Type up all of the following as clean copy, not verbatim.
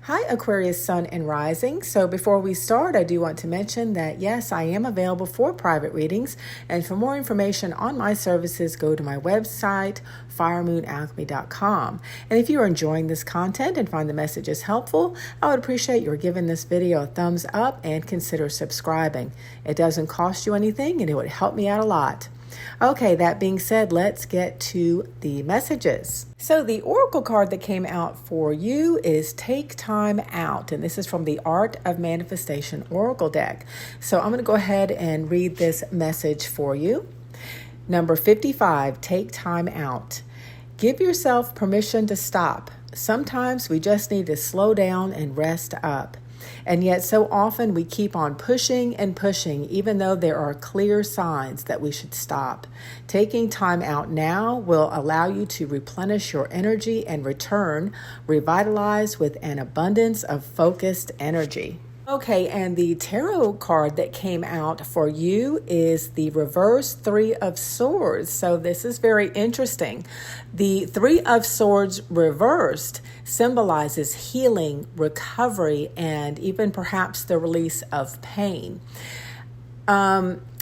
Hi, Aquarius Sun and Rising. So before we start, I do want to mention that yes, I am available for private readings. And for more information on my services, go to my website, firemoonalchemy.com. And if you are enjoying this content and find the messages helpful, I would appreciate your giving this video a thumbs up and consider subscribing. It doesn't cost you anything and it would help me out a lot. Okay, that being said, let's get to the messages. So the oracle card that came out for you is Take Time Out, and this is from the Art of Manifestation Oracle deck. So I'm going to go ahead and read this message for you. Number 55, Take Time Out. Give yourself permission to stop. Sometimes we just need to slow down and rest up. And yet so often we keep on pushing and pushing, even though there are clear signs that we should stop. Taking time out now will allow you to replenish your energy and return, revitalized with an abundance of focused energy. Okay, and the tarot card that came out for you is the reverse Three of Swords. So this is very interesting. The Three of Swords reversed symbolizes healing, recovery, and even perhaps the release of pain.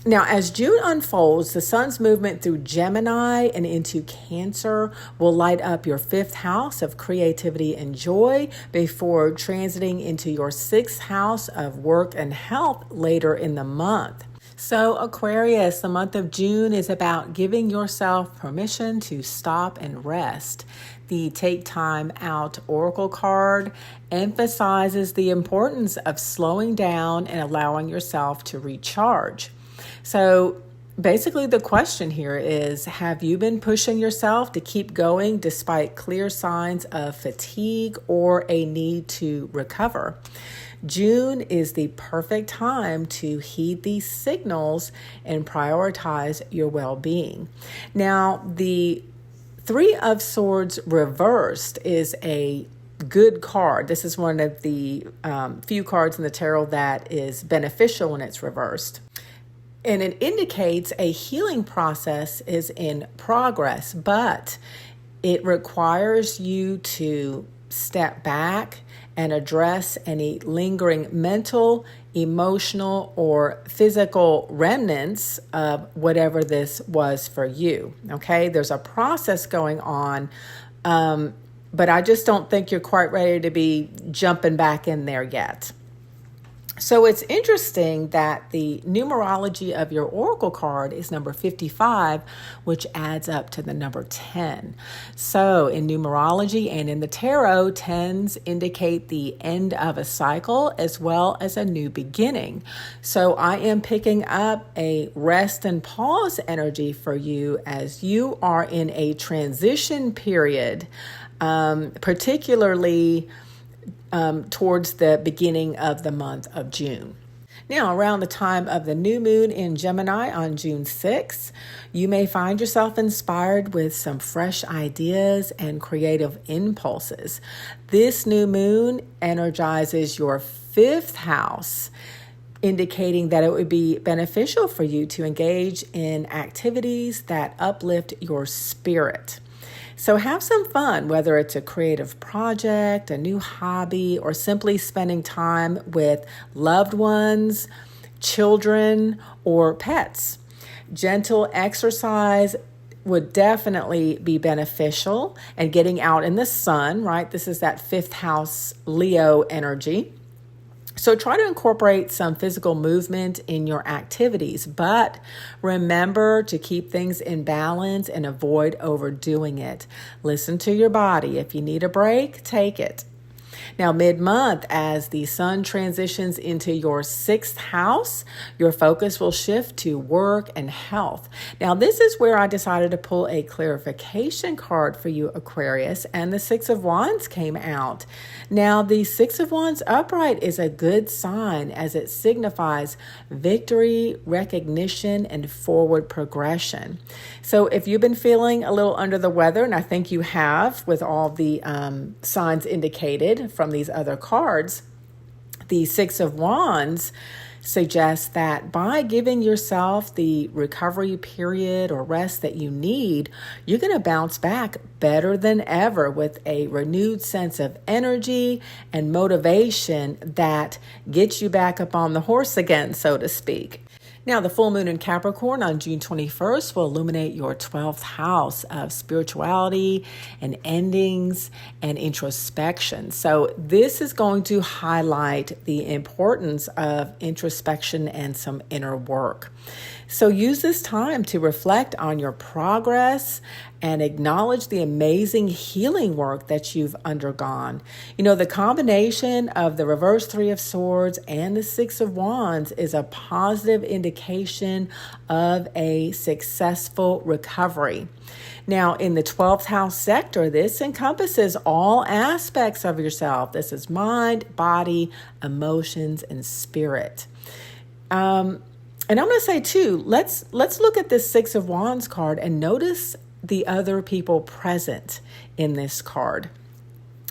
Now, as June unfolds, the sun's movement through Gemini and into Cancer will light up your fifth house of creativity and joy before transiting into your sixth house of work and health later in the month. So Aquarius, the month of June is about giving yourself permission to stop and rest. The Take Time Out Oracle card emphasizes the importance of slowing down and allowing yourself to recharge. So basically the question here is, have you been pushing yourself to keep going despite clear signs of fatigue or a need to recover? June is the perfect time to heed these signals and prioritize your well-being. Now, the Three of Swords reversed is a good card. This is one of the few cards in the tarot that is beneficial when it's reversed. And it indicates a healing process is in progress, but it requires you to step back and address any lingering mental, emotional, or physical remnants of whatever this was for you. Okay, there's a process going on, but I just don't think you're quite ready to be jumping back in there yet. So it's interesting that the numerology of your oracle card is number 55, which adds up to the number 10. So in numerology and in the tarot, 10s indicate the end of a cycle as well as a new beginning. So I am picking up a rest and pause energy for you as you are in a transition period, particularly towards the beginning of the month of June. Now, around the time of the new moon in Gemini on June 6th, you may find yourself inspired with some fresh ideas and creative impulses. This new moon energizes your fifth house, indicating that it would be beneficial for you to engage in activities that uplift your spirit. So have some fun, whether it's a creative project, a new hobby, or simply spending time with loved ones, children, or pets. Gentle exercise would definitely be beneficial, and getting out in the sun, right? This is that fifth house Leo energy. So try to incorporate some physical movement in your activities, but remember to keep things in balance and avoid overdoing it. Listen to your body. If you need a break, take it. Now, mid-month, as the sun transitions into your sixth house, your focus will shift to work and health. Now, this is where I decided to pull a clarification card for you, Aquarius, and the Six of Wands came out. Now, the Six of Wands upright is a good sign as it signifies victory, recognition, and forward progression. So if you've been feeling a little under the weather, and I think you have with all the signs indicated from these other cards, the Six of Wands suggests that by giving yourself the recovery period or rest that you need, you're going to bounce back better than ever with a renewed sense of energy and motivation that gets you back up on the horse again, so to speak. Now, the full moon in Capricorn on June 21st will illuminate your 12th house of spirituality and endings and introspection. So this is going to highlight the importance of introspection and some inner work. So use this time to reflect on your progress and acknowledge the amazing healing work that you've undergone. You know, the combination of the reverse Three of Swords and the Six of Wands is a positive indication of a successful recovery. Now, in the 12th house sector, this encompasses all aspects of yourself. This is mind, body, emotions, and spirit. And I'm going to say too, let's look at this Six of Wands card and notice the other people present in this card.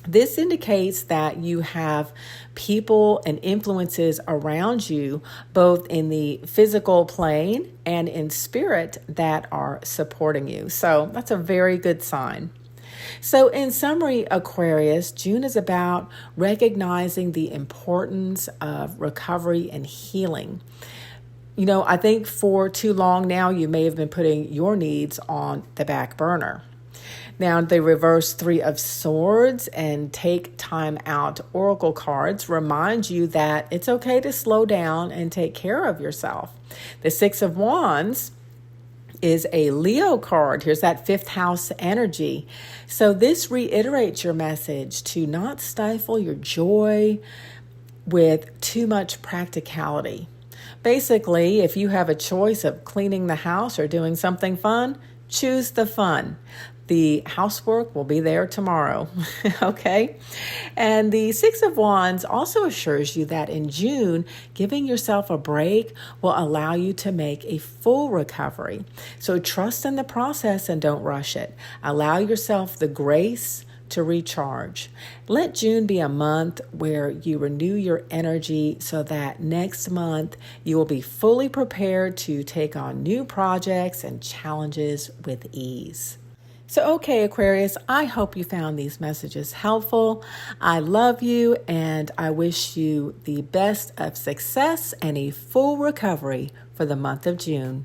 This indicates that you have people and influences around you, both in the physical plane and in spirit, that are supporting you. So that's a very good sign. So in summary, Aquarius, June is about recognizing the importance of recovery and healing. You know, I think for too long now, you may have been putting your needs on the back burner. Now, the reverse Three of Swords and Take Time Out oracle cards remind you that it's okay to slow down and take care of yourself. The Six of Wands is a Leo card. Here's that fifth house energy. So this reiterates your message to not stifle your joy with too much practicality. Basically, if you have a choice of cleaning the house or doing something fun, choose the fun. The housework will be there tomorrow, okay? And the Six of Wands also assures you that in June, giving yourself a break will allow you to make a full recovery. So trust in the process and don't rush it. Allow yourself the grace to recharge. Let June be a month where you renew your energy so that next month you will be fully prepared to take on new projects and challenges with ease. So, okay, Aquarius, I hope you found these messages helpful. I love you and I wish you the best of success and a full recovery for the month of June.